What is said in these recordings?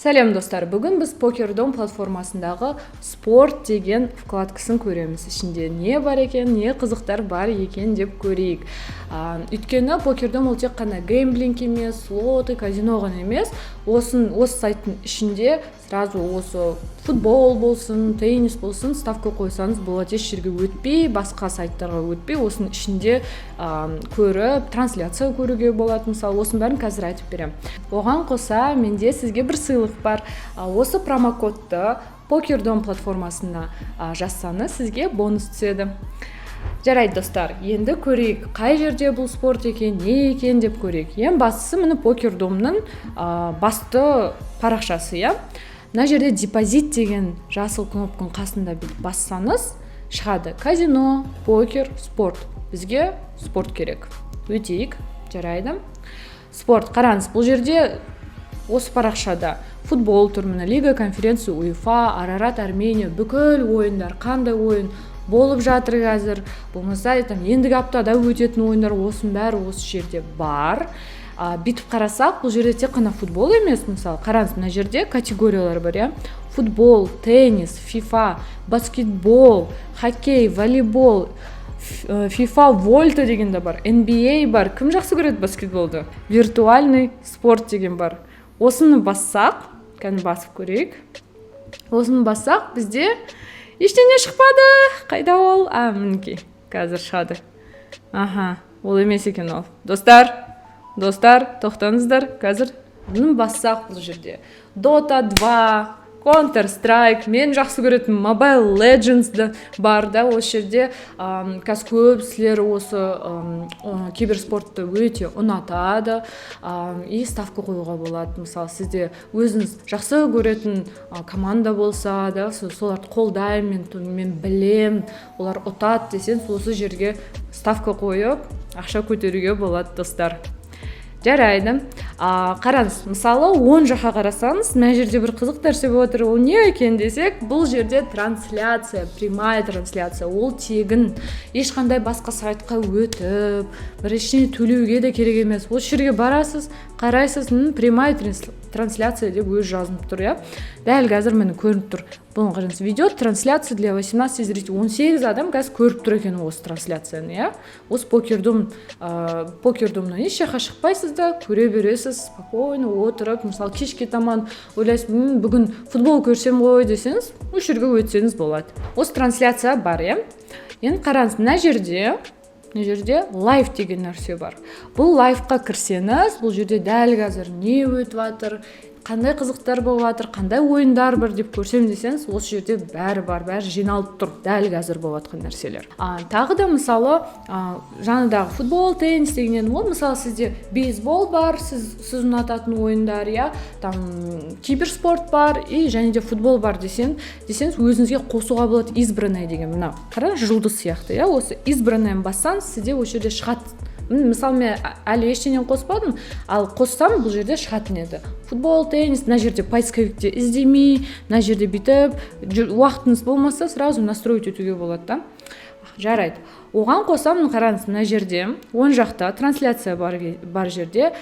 Сәлем достар, бүгін біз Покердом платформасындағы спорт деген вкладкасын көреміз. Ішінде не бар екен, не қызықтар бар екен деп көрейік. Өйткені Покердом ол тек қана геймблинг емес, слоты, казино ғана емес. Осы сайттың ішінде сразу осы футбол болсын, теннис болсын, ставка қойсаңыз болады, еш жерге өтпей, басқа сайттарға өтпей, осының ішінде көріп, трансляция көруге болады. Мысалы, осының бәрін қазір айтып беремін. Оған қоса менде сізге бір сыйлық бар. Осы промокодты Покердом платформасына жазсаңыз, сізге бонус түседі. Жарайды достар, енді көрейік, қай жерде бұл спорт екен, не екен деп көрейік. Ең бастысы міне Покердомның басты парақшасы, иә. Мына жерде депозит деген жасыл кнопканың қасында бассаңыз, шығады казино, покер, спорт. Бізге спорт керек. Өтейік, жарайды. Спорт, қараңыз, бұл жерде осы парақшада футбол тұр, міне лига, конференция, УЕФА, Арарат, Армения, бүкіл ойындар, қандай ойын болып жатыр қазір. Болмаса, ендігі аптада өтетін ойындар осының бәрі осы жерде бар. Бүйтіп қарасақ, бұл жерде тек қана футбол емес, мысалы, қараңыз, мына жерде категориялар бар, иә. Футбол, теннис, FIFA, баскетбол, хоккей, волейбол, FIFA Volta деген де бар, NBA бар. Кім жақсы көреді баскетболды? Виртуальный спорт деген бар. Осыны бассақ, кәні басып көрейік. Осыны бассақ, бізде ештеңе шықпады. Қайда ол? Мінекей, қазір шығады. Ол емес екен ол. Достар, тоқтаңыздар. Қазір бұны бассақ бұл жерде. Dota 2, Counter-Strike, мен жақсы көретін Mobile Legends бар да, осы жерде қазір көпсілер осы киберспортты өте ұнатады, и ставка қоюға болады. Мысалы, сізде өзіңіз жақсы көретін команда болса да, соларды қолдаймын, мен білем, олар ұтады десен, осы жерге ставка қойып, ақша көтеруге болады, достар. Жарайды. Қараңыз, мысалы 10 жаққа қарасаңыз, мына жерде бір қызық нәрсе болып отыр. Ол не екен десек, бұл жерде трансляция, прямая трансляция. Ол тегін, ешқандай басқа сайтқа өтіп, бір ештеңе төлеуге де керек емес. Осы жерге барасыз, қарайсыз, прямая трансляция деп өз жазылып тұр, иә. Дәл қазір мені көрініп тұр. Бұны қараңыз, видео трансляция для 18 зрителей. 18 адам қазір көріп тұр екен осы трансляцияны, иә. Осы покердомнан еш жаққа шықпайсыз да, көре бересіз, спокойно отырып, мысалы кешке таман ойлайсыз, бүгін футбол көрсем ғой десеңіз, осы жерге өтсеңіз болады. Осы трансляция бар, иә. Енді қараңыз, мына жерде лайв деген нәрсе бар. Бұл лайвқа кірсеңіз, бұл жерде дәл қазір не өтіп жатыр, қандай қызықтар болып жатыр, қандай ойындар бар деп көрсем десеңіз, осы жерде бәрі бар, бәрі жиналып тұр, дәл қазір болып жатқан нәрселер. Тағы да мысалы, жаңадағы футбол, теннис дегеннен ол, мысалы сізде бейсбол бар, сіз ұнататын ойындар, иә, там киберспорт бар, и және де футбол бар десеңіз, өзіңізге қосуға болады избранное деген, мына қараңыз, жұлдыз сияқты, иә, осы избранное бассаңыз, сізде осы жерде шығады. Мысалы, мен әлі ештеңен қоспадым, ал қоссам бұл жерде шығатын еді. Футбол, теннис, мына жерде поисковикте іздемей, мына жерде бүйтіп, уақытыңыз болмаса, сразу настроить етуге болады да. Жарайды. Оған қосам, қараңыз, мына жерде, оң жақта трансляция бар жерде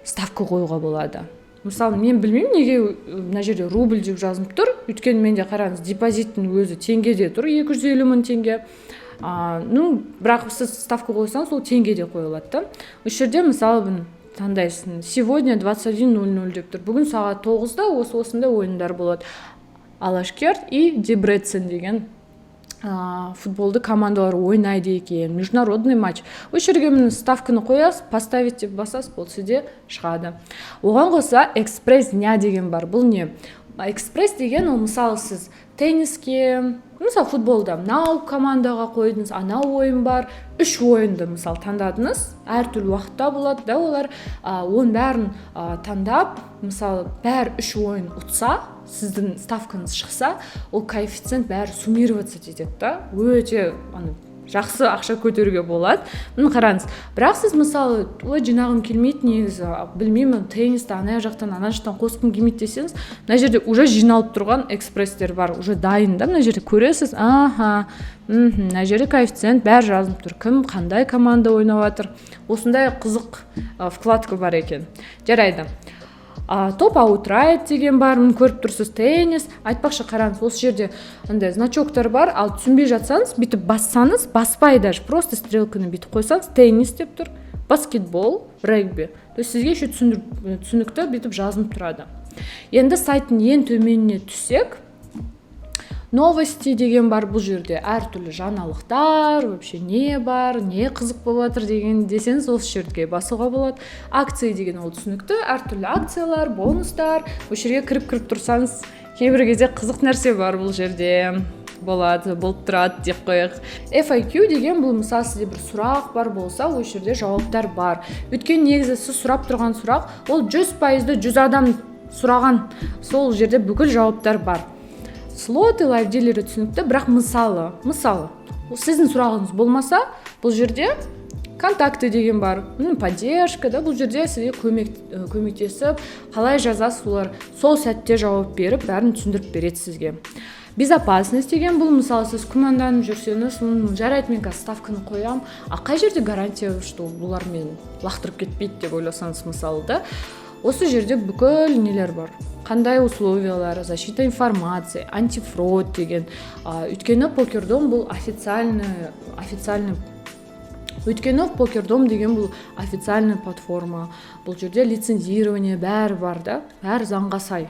ставка қоюға болады. Мысалы, мен білмеймін, неге мына жерде рубль деп жазылып тұр. Өйткені менде қараңыз, депозиттің өзі теңгеде тұр, 250 мың теңге. Бірақ сіз ставка қойсаңыз, ол теңгеде қойылады да. Осы жерде мысалы таңдайсың, сегодня 21:00 деп тұр. Бүгін сағат 9-да осындай ойындар болады. Алашкерт и Дебрецен деген футболды командалар ойнайды екен, международный матч. Осы жерге ставканы қоясыз, поставить деп басасыз, бұл сізде шығады. Оған қоса экспресс дня деген бар. Бұл не? Экспресс деген ол, мысалы сіз тенниске, мысалы футболда мынау командаға қойдыңыз, анау ойын бар, 3 ойынды мысалы таңдадыңыз, әртүрлі уақытта болады да, олар оның бәрін таңдап, мысалы бәр 3 ойын ұтса, сіздің ставкаңыз шықса, ол коэффициент бәрі суммироваться етеді да, өте жақсы ақша көтеруге болады. Қараңыз, бірақ сіз мысалы жинағым келмейді, негізі білмеймін, теннисті ана жақтан қосқым келмейді десеңіз, мына жерде уже жиналып тұрған экспресстер бар, уже дайын да, мына жерде көресіз, мына жерде коэффициент бәрі жазылып тұр, кім қандай команда ойнап жатыр. Осындай қызық вкладка бар екен. Жарайды. топ аутрайт деген бар, мына көріп тұрсыз, теннис. Айтпақшы, қараңыз, осы жерде андай значоктар бар, ал түсінбей жатсаңыз, бүйтіп бассаңыз, баспай даже, просто стрелканы бүйтіп қойсаңыз, теннис деп тұр, баскетбол, регби. То есть сізге еще түсінікті бүйтіп жазылып тұрады. Енді сайттың ең төменіне түссек, новости деген бар, бұл жерде әртүрлі жаңалықтар, вообще не бар, не қызық болып жатыр деген десеңіз, осы жерге басуға болады. Акция деген ол түсінікті, әртүрлі акциялар, бонустар. Осы жерге кіріп тұрсаңыз, кейбір кезде қызық нәрсе бар бұл жерде. Болады, болып тұрады деп қояйық. FAQ деген бұл, мысалы, сізде бір сұрақ бар болса, осы жерде жауаптар бар. Өйткені негізі сіз сұрап тұрған сұрақ, ол 100%-ді 100 адам сұраған, сол жерде бүкіл жауаптар бар. Слоты, лайфдилері түсінікті, бірақ мысалы, сіздің сұрағыңыз болмаса, бұл жерде контакты деген бар, поддержка, да, бұл жерде сізге көмектесіп, қалай жазасыз, олар сол сәтте жауап беріп, бәрін түсіндіріп береді сізге. Безопасность деген бұл, мысалы, сіз күмәнданып жүрсеңіз, жарайды, мен қазір ставканы қоям, қай жерде гарантия, что бұлар мені лақтырып кетпейді деп ойласаңыз, мысалы, да, осы жерде бүкіл нелер бар. Қандай условиялар, защита информации, антифрод деген. Өйткені покердом бұл официальный Өйткені покердом деген бұл официальный платформа. Бұл жерде лицензирование бәрі бар, да, бәрі заңға сай.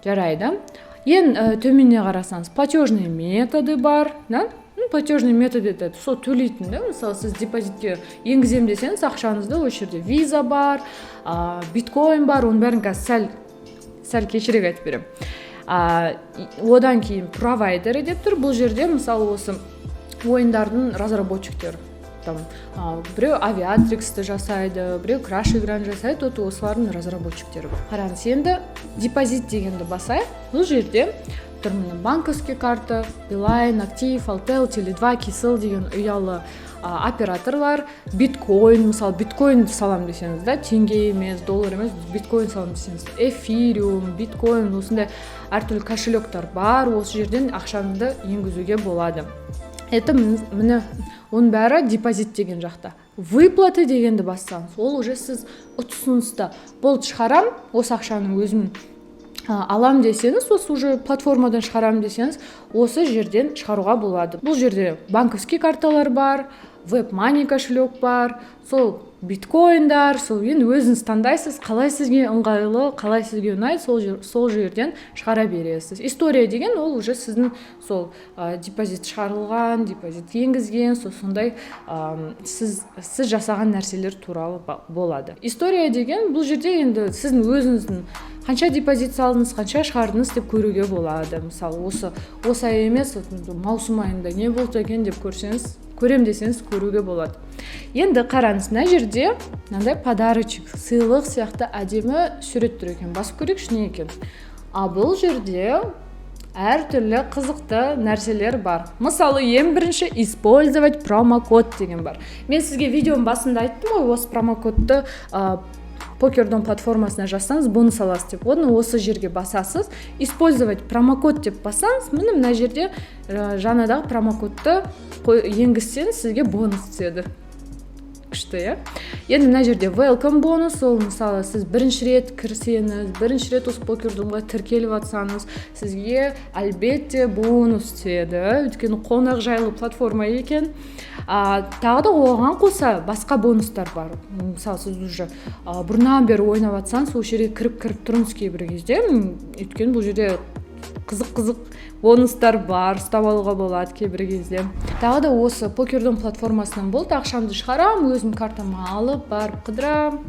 Жарайды. Ең төменіне қарасаңыз, платежный методы бар, да? Платежный метод это сол төлейтін, да? Мысалы, сіз депозитке енгізем десеңіз, ақшаңызды осы жерде виза бар, биткоин бар, оның бәрін қазір сәл кешірек айтып берем. Одан кейін провайдері деп тұр. Бұл жерде, мысалы, осы ойындардың разработчиктері. Біреу авиатриксті жасайды, біреу краш играны жасайды, осылардың разработчиктері. Қараңыз, енді депозит дегенді басайық. Бұл жерде банковский карта, Билайн, Актив, Алтел, Теле2, Кисел деген ұялы операторлар, биткоин, мысалы, биткоин салам десеңіз, да, теңге емес, доллар емес, биткоин салам десеңіз, эфириум, биткоин, осындай әртүрлі кошелектер бар, осы жерден ақшаңызды енгізуге болады. Это міне, оның бәрі депозит деген жақта. Выплаты дегенді бассаңыз, ол уже сіз ұсыныста болды шығарам, осы ақшаның өзім алам десеңіз, осы уже платформадан шығарам десеңіз, осы жерден шығаруға болады. Бұл жерде банковский карталар бар, WebMoney кошелек бар, сол биткоиндар, сол енді өзіңіз таңдайсыз, қалай сізге ыңғайлы, қалай сізге ұнайды, сол жерден шығара бересіз. История деген ол уже сіздің сол депозит шығарылған, депозит енгізген, сондай сіз жасаған нәрселер туралы болады. История деген бұл жерде енді сіздің өзіңіздің қанша депозит салдыңыз, қанша шығардыңыз деп көруге болады. Мысалы, осы ай емес, маусым айында не болды екен деп көрем десеңіз көруге болады. Енді қараңыз, мына жерде мынандай подарочек, сыйлық сияқты әдемі сурет тұр екен. Басып көрейікші не екен. Бұл жерде әртүрлі қызықты нәрселер бар. Мысалы, ең бірінші использовать промокод деген бар. Мен сізге видеоның басында айттым ғой, осы промокодты покердом платформасына жазсаңыз, бонус аласыз деп. Оны осы жерге басасыз. Использовать промокод деп бассаңыз, мына жерде жаңадағы промокодты енгізсеңіз, сізге бонус түседі. Күшті, иә? Енді мына жерде welcome бонус, ол мысалы сіз бірінші рет кірсеңіз, бірінші рет осы покердомға тіркеліп атсаңыз, сізге әлбетте бонус түседі. Өйткені қонақ жайлы платформа екен. Тағы да оған қоса басқа бонустар бар. Мысалы, сіз уже бұрыннан бері ойнап атсаңыз, сол жерге кіріп тұрыңыз кейбір кезде. Өйткені бұл жерде қызық бонустар бар, ұстап алуға болады кейбір кезде. Тағы да осы покердом платформасынан болды, ақшамды шығарам, өзім картама алып, барып қыдырам,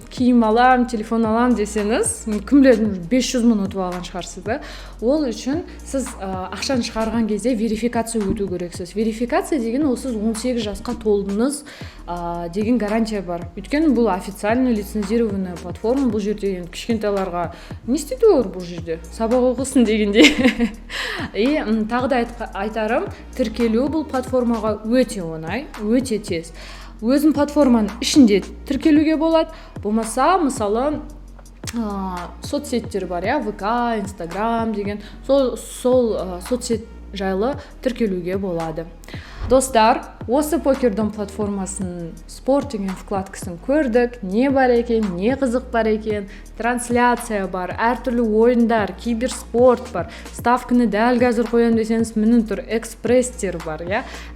киім алам, телефон алам десеңіз, кім біледі 500 мың ұтып алған шығарсыз, да? Ол үшін сіз ақшаны шығарған кезде верификация өту керексіз. Верификация деген ол сіз 18 жасқа толдыңыз деген гарантия бар. Өйткені бұл официальный лицензированный платформа, бұл жерде кішкентайларға не істейді олар бұл жерде? Сабақ оқысын дегенде. И тағы да айтарым, тіркелу бұл платформаға өте оңай, өте тез. Өзім платформаның ішінде тіркелуге болады. Болмаса, мысалы, соцсеттер бар, ВК, Инстаграм деген, сол соцсет жайлы тіркелуге болады. Достар, осы покердом платформасының спорт деген вкладкасын көрдік, не бар екен, не қызық бар екен, трансляция бар, әртүрлі ойындар, киберспорт бар, ставканы дәл қазір қоямын десеңіз міне тұр, экспресстер бар,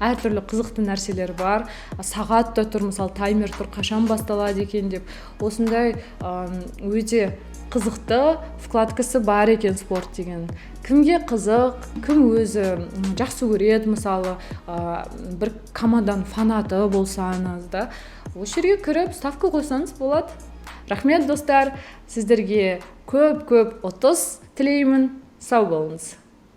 әртүрлі қызықты нәрселер бар, сағат та тұр, мысалы таймер тұр, қашан басталады екен деп. Осындай өте қызықты вкладкасы бар екен спорт деген. Кімге қызық, кім өзі жақсы көреді, мысалы бір команданың фанаты болсаңыз да, осы жерге кіріп ставка қойсаңыз болады. Рахмет достар, сіздерге көп ұтыс тілеймін. Сау болыңыз.